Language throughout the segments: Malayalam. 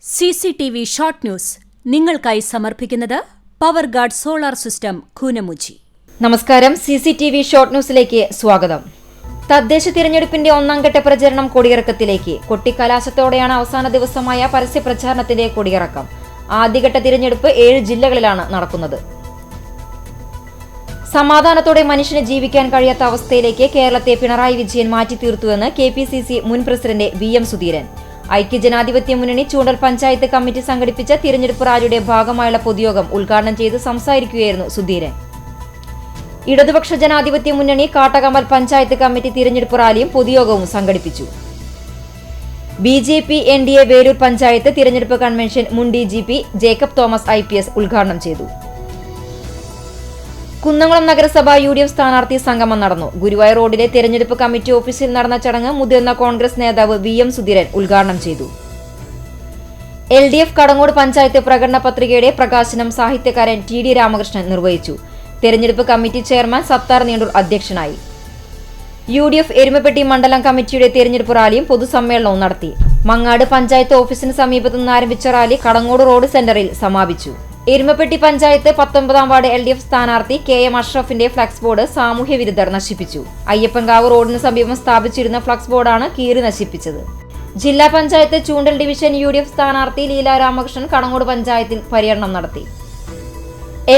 CCTV ഷോർട്ട് ന്യൂസ് നിങ്ങൾക്കായി സമർപ്പിക്കുന്നത് power guard solar system Koonamuchi. നമസ്കാരം. CCTV ഷോർട്ട് ന്യൂസിലേക്ക് സ്വാഗതം. തദ്ദേശ തിരഞ്ഞെടുപ്പിന്റെ ഒന്നാംഘട്ട പ്രചരണം കൊടിയിറക്കത്തിലേക്ക്. കൊട്ടിക്കലാശത്തോടെയാണ് അവസാന ദിവസമായ പരസ്യ പ്രചാരണത്തിന്റെ കൊടിയിറക്കം. ആദ്യഘട്ട തിരഞ്ഞെടുപ്പ് 7 ജില്ലകളിലാണ് നടക്കുന്നത്. സമാധാനത്തോടെ മനുഷ്യന് ജീവിക്കാൻ കഴിയാത്ത അവസ്ഥയിലേക്ക് കേരളത്തെ പിണറായി വിജയൻ മാറ്റിത്തീർത്തുവെന്ന് KPCC മുൻ പ്രസിഡന്റ് VM സുധീരൻ. ഐക്യജനാധിപത്യ മുന്നണി ചൂണ്ടൽ പഞ്ചായത്ത് കമ്മിറ്റി സംഘടിപ്പിച്ച തിരഞ്ഞെടുപ്പ് റാലിയുടെ ഭാഗമായുള്ള പൊതുയോഗം ഉദ്ഘാടനം ചെയ്ത് സംസാരിക്കുകയായിരുന്നു സുധീരൻ. ഇടതുപക്ഷ ജനാധിപത്യ മുന്നണി കാട്ടകമൽ പഞ്ചായത്ത് കമ്മിറ്റി തിരഞ്ഞെടുപ്പ് റാലിയും പൊതുയോഗവും സംഘടിപ്പിച്ചു. BJP NDA വേലൂർ പഞ്ചായത്ത് തിരഞ്ഞെടുപ്പ് കൺവെൻഷൻ മുൻ DGP ജേക്കബ് തോമസ് IPS ഉദ്ഘാടനം ചെയ്തു. കുന്നംകുളം നഗരസഭ UDF സ്ഥാനാർത്ഥി സംഗമം നടന്നു. ഗുരുവായൂർ റോഡിലെ തെരഞ്ഞെടുപ്പ് കമ്മിറ്റി ഓഫീസിൽ നടന്ന ചടങ്ങ് മുതിർന്ന കോൺഗ്രസ് നേതാവ് VM സുധീരൻ ഉദ്ഘാടനം ചെയ്തു. LDF കടങ്ങോട് പഞ്ചായത്ത് പ്രകടന പത്രികയുടെ പ്രകാശനം സാഹിത്യകാരൻ TD രാമകൃഷ്ണൻ നിർവഹിച്ചു. തെരഞ്ഞെടുപ്പ് കമ്മിറ്റി ചെയർമാൻ സത്താർ നീണ്ടൂർ അധ്യക്ഷനായി. UDF എരുമപ്പെട്ടി മണ്ഡലം കമ്മിറ്റിയുടെ തെരഞ്ഞെടുപ്പ് റാലിയും പൊതുസമ്മേളനവും നടത്തി. മങ്ങാട് പഞ്ചായത്ത് ഓഫീസിന് സമീപത്തു നിന്ന് ആരംഭിച്ച റാലി കടങ്ങോട് റോഡ് സെന്ററിൽ സമാപിച്ചു. എരുമപ്പെട്ടി പഞ്ചായത്ത് 19-ാം വാർഡ് LDF സ്ഥാനാർത്ഥി KM അഷ്റഫിന്റെ ഫ്ലക്സ് ബോർഡ് സാമൂഹ്യ വിരുദ്ധർ നശിപ്പിച്ചു. അയ്യപ്പൻകാവ് റോഡിന് സമീപം സ്ഥാപിച്ചിരുന്ന ഫ്ലക്സ് ബോർഡാണ് കീറി നശിപ്പിച്ചത്. ജില്ലാ പഞ്ചായത്ത് ചൂണ്ടൽ ഡിവിഷൻ UDF സ്ഥാനാർത്ഥി ലീല രാമകൃഷ്ണൻ കടങ്ങോട് പഞ്ചായത്തിൽ പര്യടനം നടത്തി.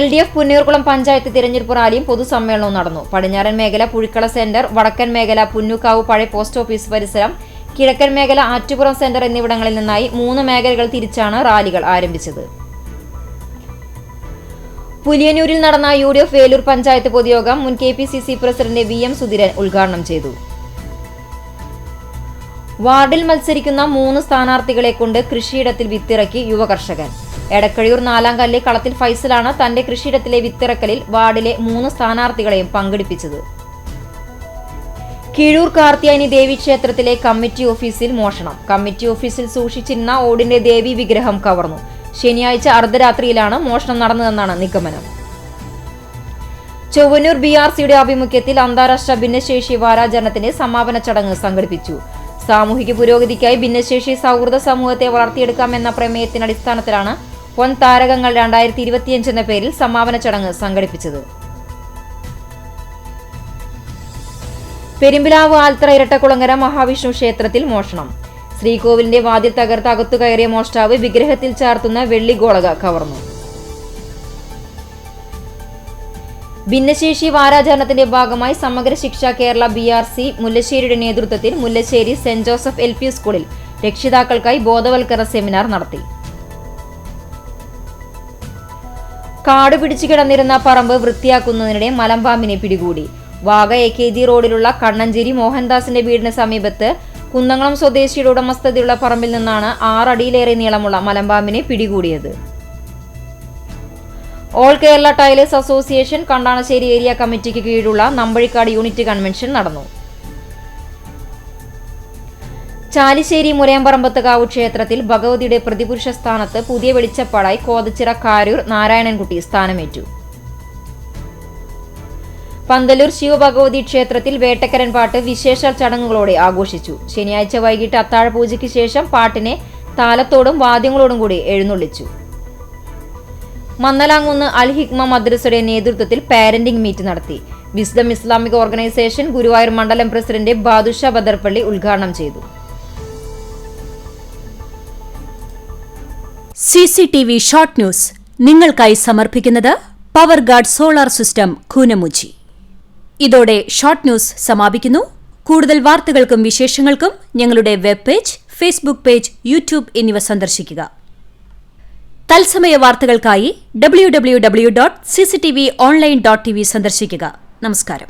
LDF പുന്നയൂർകുളം പഞ്ചായത്ത് തിരഞ്ഞെടുപ്പ് റാലിയും പൊതുസമ്മേളനവും നടന്നു. പടിഞ്ഞാറൻ മേഖല പുഴിക്കള സെന്റർ, വടക്കൻ മേഖല പുന്നൂക്കാവ് പഴയ പോസ്റ്റ് ഓഫീസ് പരിസരം, കിഴക്കൻ മേഖല ആറ്റുപുറം സെന്റർ എന്നിവിടങ്ങളിൽ നിന്നായി 3 മേഖലകൾ തിരിച്ചാണ് റാലികൾ ആരംഭിച്ചത്. പുലിയന്നൂരിൽ നടന്ന UDF വേലൂർ പഞ്ചായത്ത് പൊതുയോഗം മുൻ KPCC പ്രസിഡന്റ് VM സുധീരൻ ഉദ്ഘാടനം ചെയ്തു. വാർഡിൽ മത്സരിക്കുന്ന 3 സ്ഥാനാർത്ഥികളെ കൊണ്ട് കൃഷിയിടത്തിൽ വിത്തിറക്കി യുവ കർഷകൻ. എടക്കഴിയൂർ 4-ാം കല്ല് കളത്തിൽ ഫൈസലാണ് തന്റെ കൃഷിയിടത്തിലെ വിത്തിറക്കലിൽ വാർഡിലെ 3 സ്ഥാനാർത്ഥികളെയും പങ്കെടുപ്പിച്ചത്. കീഴൂർ കാർത്തിയാനി ദേവി ക്ഷേത്രത്തിലെ കമ്മിറ്റി ഓഫീസിൽ മോഷണം. കമ്മിറ്റി ഓഫീസിൽ സൂക്ഷിച്ചിരുന്ന ഓടിന്റെ ദേവി വിഗ്രഹം കവർന്നു. ശനിയാഴ്ച അർദ്ധരാത്രിയിലാണ് മോഷണം നടന്നതെന്നാണ് നിഗമനം. ചൊവ്വന്നൂർ BRCയുടെ ആഭിമുഖ്യത്തിൽ അന്താരാഷ്ട്ര ഭിന്നശേഷി വാരാചരണത്തിന്റെ സമാപന ചടങ്ങ് സംഘടിപ്പിച്ചു. സാമൂഹിക പുരോഗതിക്കായി ഭിന്നശേഷി സൗഹൃദ സമൂഹത്തെ വളർത്തിയെടുക്കാമെന്ന പ്രമേയത്തിന്റെ അടിസ്ഥാനത്തിലാണ് പൊൻ താരകങ്ങൾ 2025 എന്ന പേരിൽ സമാപന ചടങ്ങ് സംഘടിപ്പിച്ചത്. പെരുമ്പിലാവ് ആൽത്തറ ഇരട്ടക്കുളങ്ങര മഹാവിഷ്ണു ക്ഷേത്രത്തിൽ മോഷണം. ശ്രീകോവിലിന്റെ വാതിൽ തകർത്ത് അകത്തു കയറിയ മോഷ്ടാവ് വിഗ്രഹത്തിൽ ചാർത്തുന്ന വെള്ളിഗോളക കവർന്നു. ഭിന്നശേഷി വാരാചരണത്തിന്റെ ഭാഗമായി സമഗ്ര ശിക്ഷ കേരള BRC മുല്ലശ്ശേരിയുടെ നേതൃത്വത്തിൽ മുല്ലശ്ശേരി സെന്റ് ജോസഫ് LP സ്കൂളിൽ രക്ഷിതാക്കൾക്കായി ബോധവൽക്കരണ സെമിനാർ നടത്തി. കാട് പിടിച്ചു കിടന്നിരുന്ന പറമ്പ് വൃത്തിയാക്കുന്നതിനിടെ മലമ്പാമ്പിനെ പിടികൂടി. വാഗ AKG റോഡിലുള്ള കണ്ണഞ്ചേരി മോഹൻദാസിന്റെ വീടിന് സമീപത്ത് കുന്നംകുളം സ്വദേശിയുടെ ഉടമസ്ഥതയുള്ള പറമ്പിൽ നിന്നാണ് 6 അടിയിലേറെ നീളമുള്ള മലമ്പാമ്പിനെ പിടികൂടിയത്. All Kerala tailors association Kandanassery area കമ്മിറ്റിക്ക് കീഴിലുള്ള നമ്പഴിക്കാട് യൂണിറ്റ് കൺവെൻഷൻ നടന്നു. ചാലിശ്ശേരി മുരയമ്പറമ്പത്തുകാവ് ക്ഷേത്രത്തിൽ ഭഗവതിയുടെ പ്രതിപുരുഷ സ്ഥാനത്ത് പുതിയ വെളിച്ചപ്പാടായി കോതച്ചിറ കാരൂർ നാരായണൻകുട്ടി സ്ഥാനമേറ്റു. പന്തലൂർ ശിവഭഗവതി ക്ഷേത്രത്തിൽ വേട്ടക്കരൻ പാട്ട് വിശേഷ ചടങ്ങുകളോടെ ആഘോഷിച്ചു. ശനിയാഴ്ച വൈകിട്ട് അത്താഴ പൂജയ്ക്ക് ശേഷം പാട്ടിനെ താലത്തോടും വാദ്യങ്ങളോടും കൂടി എഴുന്നള്ളിച്ചു. മന്നലാങ്കുന്ന് അൽ ഹിക്മ മദ്രസയുടെ നേതൃത്വത്തിൽ പാരന്റിംഗ് മീറ്റ് നടത്തി. വിസ്ഡം ഇസ്ലാമിക് ഓർഗനൈസേഷൻ ഗുരുവായൂർ മണ്ഡലം പ്രസിഡന്റ് ബാദുഷ ബദർപള്ളി ഉദ്ഘാടനം ചെയ്തു. CCTV ഷോർട്ട് ന്യൂസ് നിങ്ങൾക്കായി സമർപ്പിക്കുന്നത് power guard solar system Koonamuchi. ഇതോടെ ഷോർട്ട് ന്യൂസ് സമാപിക്കുന്നു. കൂടുതൽ വാർത്തകൾക്കും വിശേഷങ്ങൾക്കും ഞങ്ങളുടെ web page, Facebook page, YouTube എന്നിവ സന്ദർശിക്കുക. തത്സമയ വാർത്തകൾക്കായി www.cctv online.tv സന്ദർശിക്കുക. നമസ്കാരം.